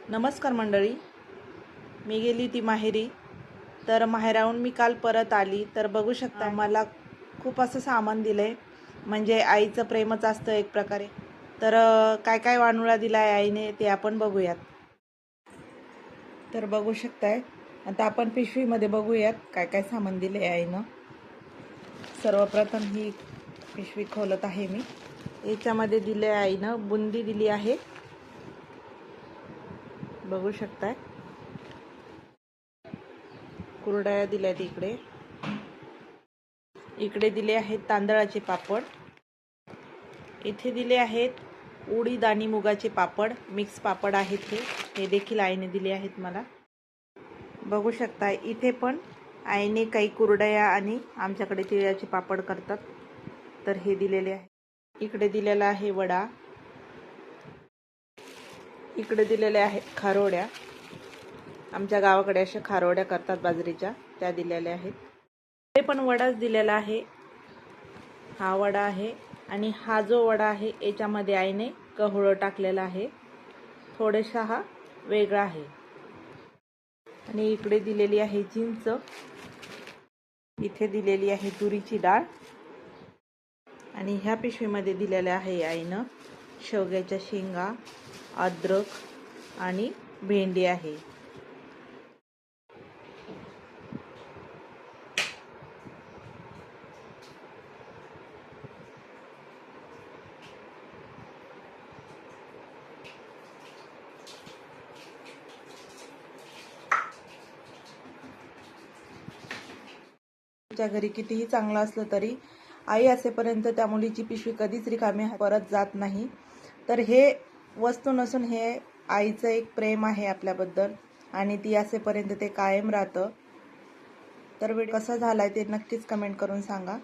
नमस्कार मंडळी, मी गेली ती माहेरी. तर माहेराहून मी काल परत आली. तर बघू शकता मला खूप असं सामान दिलंय, म्हणजे आईचं प्रेमच असतं एक प्रकारे. तर काय काय वानुळा दिलाय आईने ते आपण बघूयात. तर बघू शकताय, आता आपण पिशवीमध्ये बघूयात काय काय सामान दिले आईनं. सर्वप्रथम ही पिशवी खोलत आहे मी. याच्यामध्ये दिले आईनं बुंदी दिली आहे, बघू शकताय. कुरडया दिल्यात इकडे दिले आहेत तांदळाचे पापड. इथे दिले आहेत उडीद आणि मुगाचे पापड, मिक्स पापड आहेत हे देखील आईने दिले आहेत मला. बघू शकता इथे पण आईने काही कुरडया आणि आमच्याकडे तिळाचे पापड करतात, तर हे दिलेले आहे. इकडे दिलेला आहे वडा. इकडे दिलेल्या आहेत खारोड्या. आमच्या गावाकडे अशा खारोड्या करतात बाजरीच्या, त्या दिलेल्या आहेत. हे पण वडाच दिलेला आहे. हा वडा आहे आणि हा जो वडा आहे याच्यामध्ये आईने गहू टाकलेला आहे, थोडासा हा वेगळा आहे. आणि इकडे दिलेली आहे चिंच. इथे दिलेली आहे तुरीची डाळ. आणि ह्या पिशवीमध्ये दिलेल्या आहे आईनं शेवग्याच्या शेंगा, अद्रक आणि भेंडी आहे. घरी कितीही चांगलं असलं तरी आई असेपर्यंत त्या मुलीची पिशवी कधीच रिकामी परत जात नाही. तर हे वस्तू नसून हे आईचं एक प्रेम आहे आपल्याबद्दल, आणि ती असेपर्यंत ते कायम राहतं. तर व्हिडिओ कसा झालाय ते नक्कीच कमेंट करून सांगा.